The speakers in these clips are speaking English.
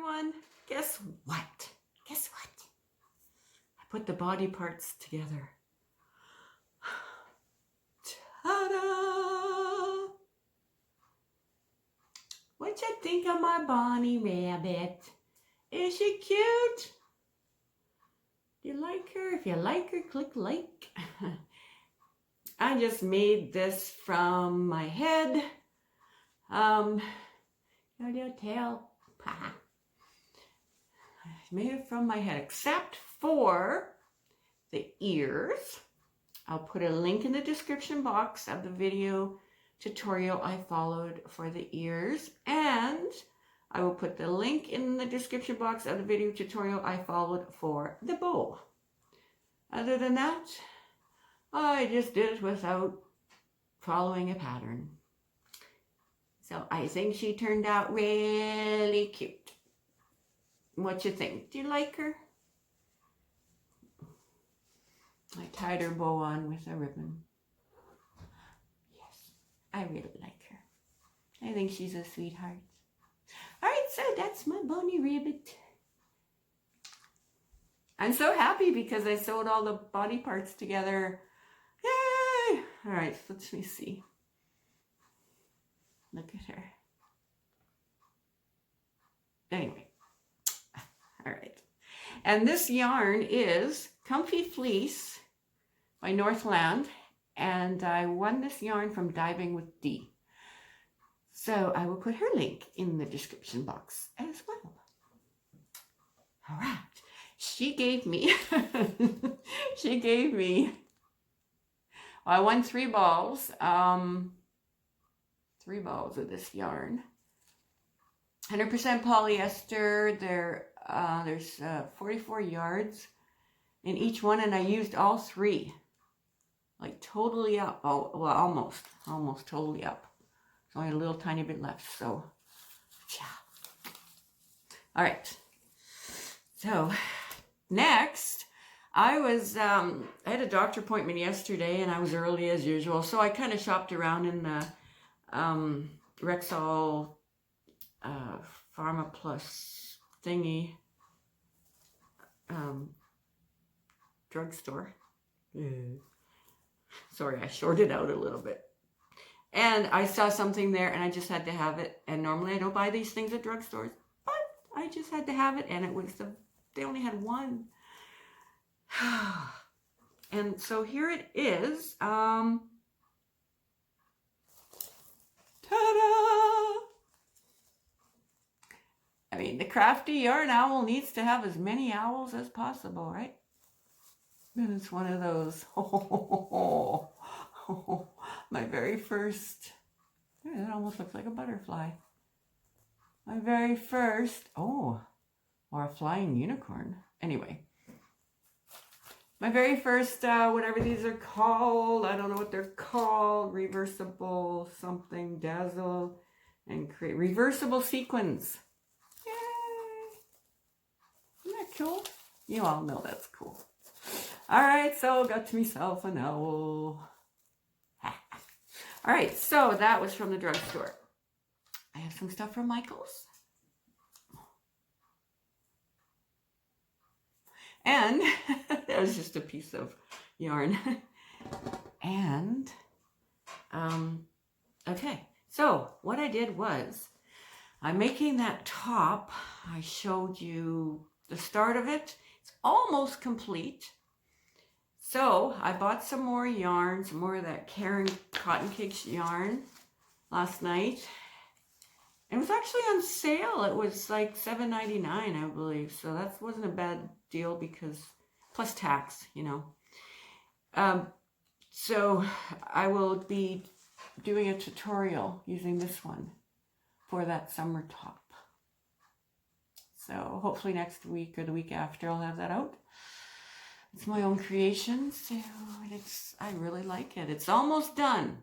everyone. Guess what? Guess what? I put the body parts together. Ta-da! What you think of my Bonnie rabbit? Is she cute? Do you like her? If you like her, click like. I just made this from my head. Your tail. I made it from my head, except for the ears. I'll put a link in the description box of the video tutorial I followed for the ears, and I will put the link in the description box of the video tutorial I followed for the bow. Other than that, I just did it without following a pattern. So I think she turned out really cute. What you think? Do you like her? I tied her bow on with a ribbon. Yes, I really like her. I think she's a sweetheart. All right, so that's my Bonnie rabbit. I'm so happy because I sewed all the body parts together. Yay! All right, let me see. Look at her. Anyway, all right. And this yarn is Comfy Fleece by Northland, and I won this yarn from Diving with Dee. So I will put her link in the description box as well. All right. She gave me, I won 3 balls. 3 balls of this yarn. 100% polyester. There's 44 yards in each one, and I used all 3. Like totally up. Oh, well, almost totally up. There's only a little tiny bit left, so yeah. All right. So next, I had a doctor appointment yesterday, and I was early as usual, so I kind of shopped around in the Rexall Pharma Plus thingy drugstore. Sorry, I shorted out a little bit. And I saw something there, and I just had to have it. And normally I don't buy these things at drugstores, but I just had to have it, and it was they only had one. And so here it is. Ta-da! I mean, the crafty yarn owl needs to have as many owls as possible, right? And it's one of those. My very first. That almost looks like a butterfly. My very first. Oh, or a flying unicorn. Anyway. My very first, whatever these are called. I don't know what they're called. Reversible something. Dazzle and create. Reversible sequins. Yay! Isn't that cool? You all know that's cool. All right, so got myself an owl. All right, so that was from the drugstore. I have some stuff from Michael's. And that was just a piece of yarn. And, okay, so what I did was, I'm making that top. I showed you the start of it. It's almost complete. So I bought some more yarn, some more of that Karen Cotton Cakes yarn last night. It was actually on sale. It was like $7.99, I believe. So that wasn't a bad deal because, plus tax, you know. So I will be doing a tutorial using this one for that summer top. So hopefully next week or the week after I'll have that out. It's my own creation, so I really like it. It's almost done.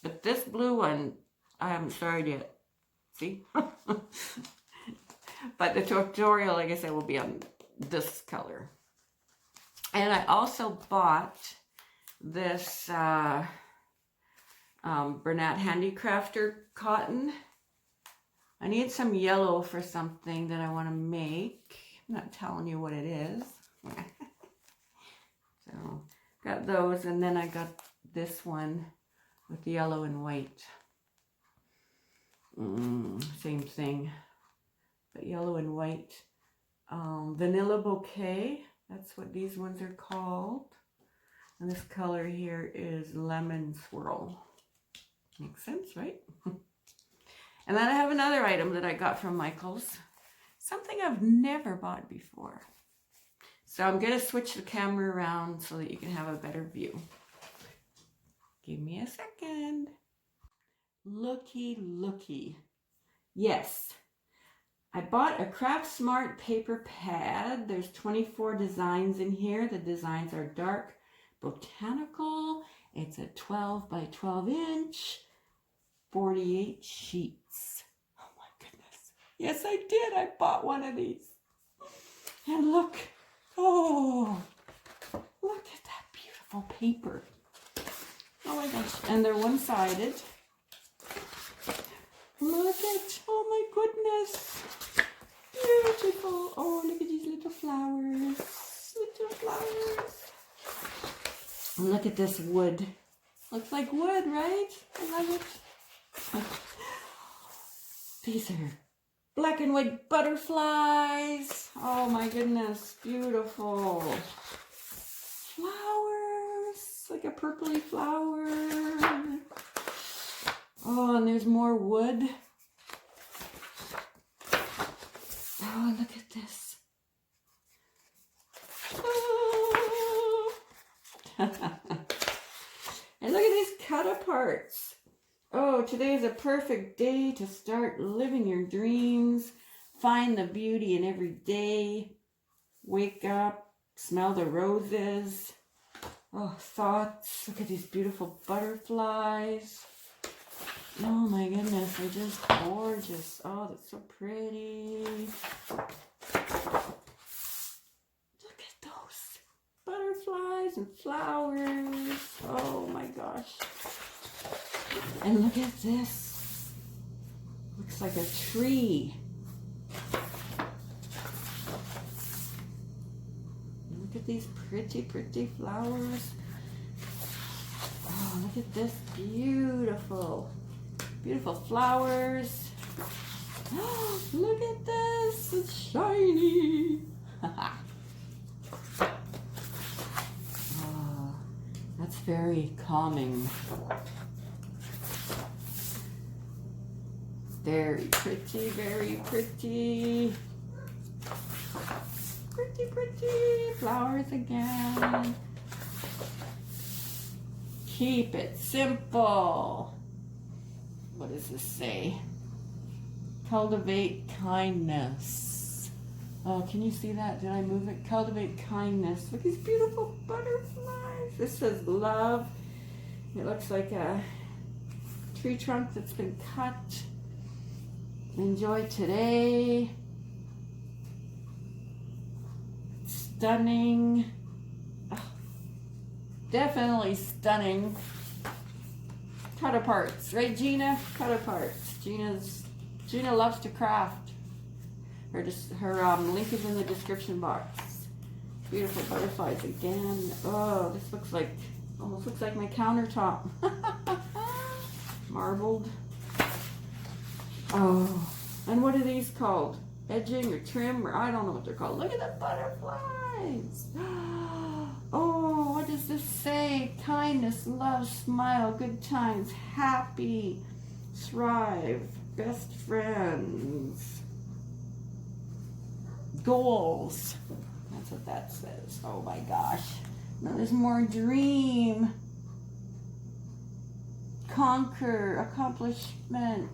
But this blue one, I haven't started yet. See? But the tutorial, like I said, will be on this color. And I also bought this Bernat Handicrafter cotton. I need some yellow for something that I want to make. I'm not telling you what it is. So, got those, and then I got this one with yellow and white. Same thing, but yellow and white. Vanilla bouquet, that's what these ones are called. And this color here is lemon swirl. Makes sense, right? And then I have another item that I got from Michael's. Something I've never bought before. So I'm going to switch the camera around so that you can have a better view. Give me a second. Looky, looky. Yes, I bought a Craft Smart paper pad. There's 24 designs in here. The designs are dark botanical. It's a 12 by 12 inch, 48 sheets. Oh my goodness. Yes, I did. I bought one of these. And look. Oh, look at that beautiful paper. Oh my gosh. And they're one-sided. Look at, oh my goodness. Beautiful. Oh, look at these little flowers. Little flowers. And look at this wood. Looks like wood, right? I love it. These are black and white butterflies. Oh my goodness, beautiful. Flowers, like a purpley flower. Oh, and there's more wood. Oh, look at this. Oh. And look at these cut-aparts. Oh, today is a perfect day to start living your dreams. Find the beauty in every day. Wake up, smell the roses. Oh, thoughts. Look at these beautiful butterflies. Oh my goodness, they're just gorgeous. Oh, that's so pretty. Look at those butterflies and flowers. Oh my gosh. And look at this. Looks like a tree. Look at these pretty, pretty flowers. Oh, look at this beautiful, beautiful flowers. Oh, look at this. It's shiny. Oh, that's very calming. Very pretty, very pretty. Pretty, pretty flowers again. Keep it simple. What does this say? Cultivate kindness. Oh, can you see that? Did I move it? Cultivate kindness. Look at these beautiful butterflies. This says love. It looks like a tree trunk that's been cut. Enjoy today. Stunning. Oh, definitely stunning. Cut aparts, right, Gina? Cut aparts. Gina loves to craft. Her link is in the description box. Beautiful butterflies again. Oh, this looks like, almost looks like my countertop. Marbled. Oh, and what are these called? Edging or trim, or I don't know what they're called. Look at the butterflies. Oh, what does this say? Kindness, love, smile, good times, happy, thrive, best friends, goals. That's what that says. Oh my gosh. Now there's more. Dream, conquer, accomplishment.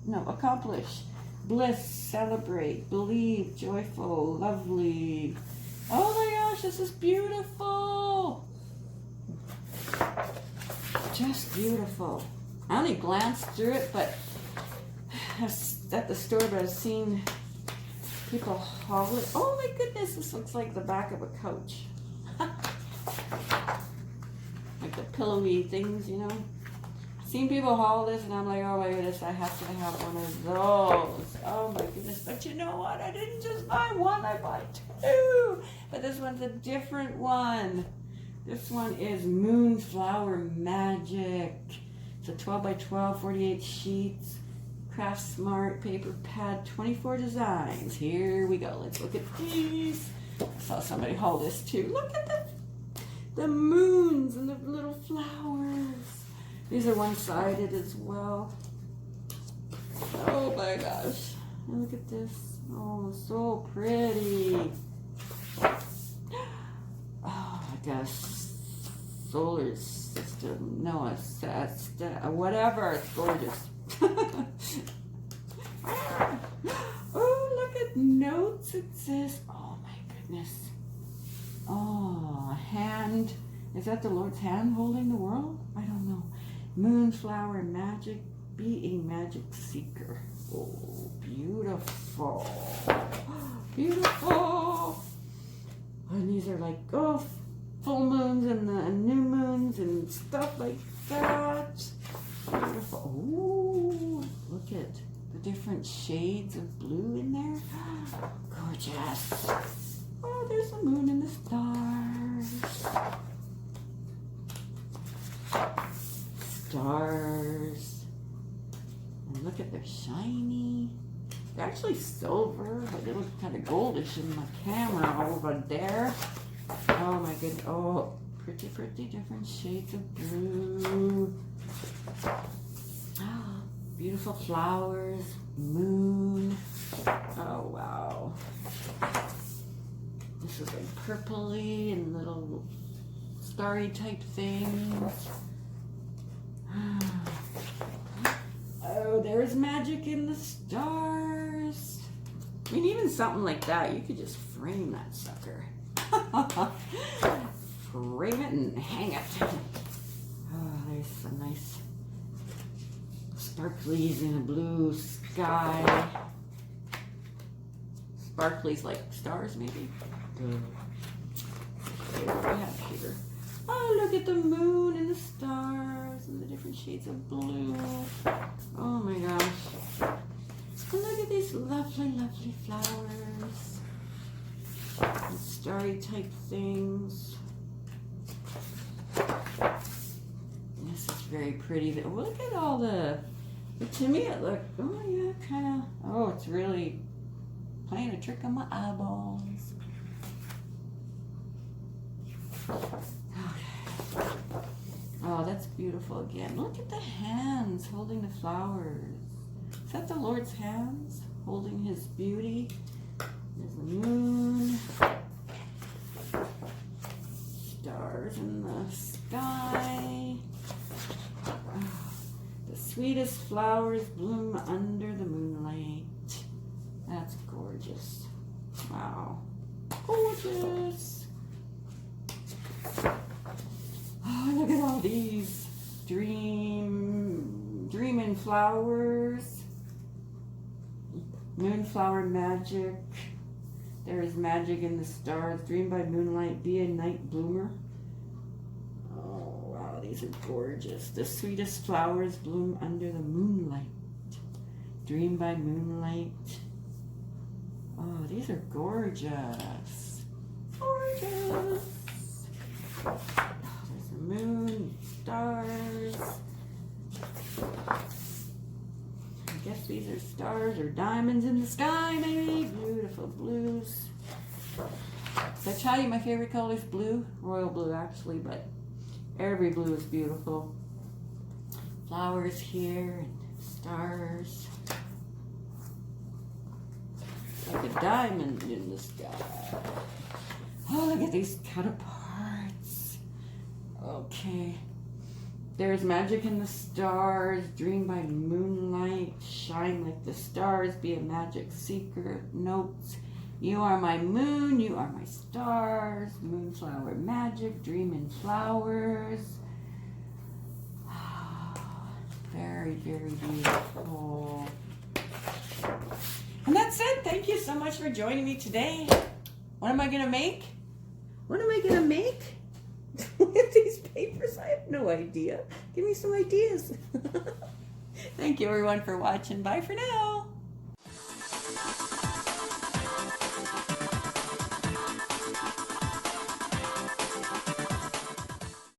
No, accomplish, bliss, celebrate, believe, joyful, lovely. Oh my gosh, this is beautiful. Just beautiful. I only glanced through it, but at the store, but I've seen people haul it. Oh my goodness, this looks like the back of a couch. Like the pillowy things, you know. seen people haul this, and I'm like, oh my goodness, I have to have one of those. Oh my goodness. But you know what? I didn't just buy one, I bought two. But this one's a different one. This one is Moonflower Magic. It's a 12 by 12, 48 sheets. Craft Smart paper pad, 24 designs. Here we go. Let's look at these. I saw somebody haul this too. Look at the moons and the little flowers. These are one-sided as well. Oh my gosh. And look at this. Oh, so pretty. Oh, I guess solar system. No, it's whatever. It's gorgeous. Oh, look at notes. It says, oh my goodness. Oh, a hand. Is that the Lord's hand holding the world? I don't know. Moonflower Magic, being Magic Seeker. Oh, beautiful. Beautiful. And these are like, oh, full moons and new moons and stuff like that. Beautiful. Ooh, look at the different shades of blue in there. Gorgeous. Oh, there's the moon and the stars. Stars. And look at they're shiny. They're actually silver, but they look kind of goldish in my camera over there. Oh my goodness. Oh, pretty, pretty different shades of blue. Oh, beautiful flowers, moon. Oh, wow. This is like purpley and little starry type things. Oh, there's magic in the stars. I mean, even something like that, you could just frame that sucker. Frame it and hang it. Oh, there's some nice sparklies in a blue sky. Sparklies like stars, maybe. Okay, what do we have here? Oh, look at the moon and the stars and the different shades of blue. Oh my gosh. And look at these lovely, lovely flowers. And starry type things. This is very pretty. Look at all to me it looked, oh yeah, kind of, oh, it's really playing a trick on my eyeballs. Okay. Oh, that's beautiful again. Look at the hands holding the flowers. Is that the Lord's hands holding his beauty? There's the moon. Stars in the sky. Oh, the sweetest flowers bloom under the moonlight. That's gorgeous. Wow. Gorgeous. Oh, look at all these dreaming flowers. Moonflower Magic. There is magic in the stars. Dream by moonlight. Be a night bloomer. Oh, wow. These are gorgeous. The sweetest flowers bloom under the moonlight. Dream by moonlight. Oh, these are gorgeous. Gorgeous. Oh, there's the moon, stars. I guess these are stars or diamonds in the sky, maybe. Beautiful blues. Did I tell you my favorite color is blue? Royal blue, actually, but every blue is beautiful. Flowers here and stars. Like a diamond in the sky. Oh, look at these cut aparts. Okay. There's magic in the stars. Dream by moonlight. Shine like the stars. Be a magic seeker. Notes. You are my moon. You are my stars. Moonflower magic. Dream in flowers. Very, very beautiful. And that's it. Thank you so much for joining me today. What am I going to make? What am I going to make with these papers? I have no idea. Give me some ideas. Thank you everyone for watching. Bye for now.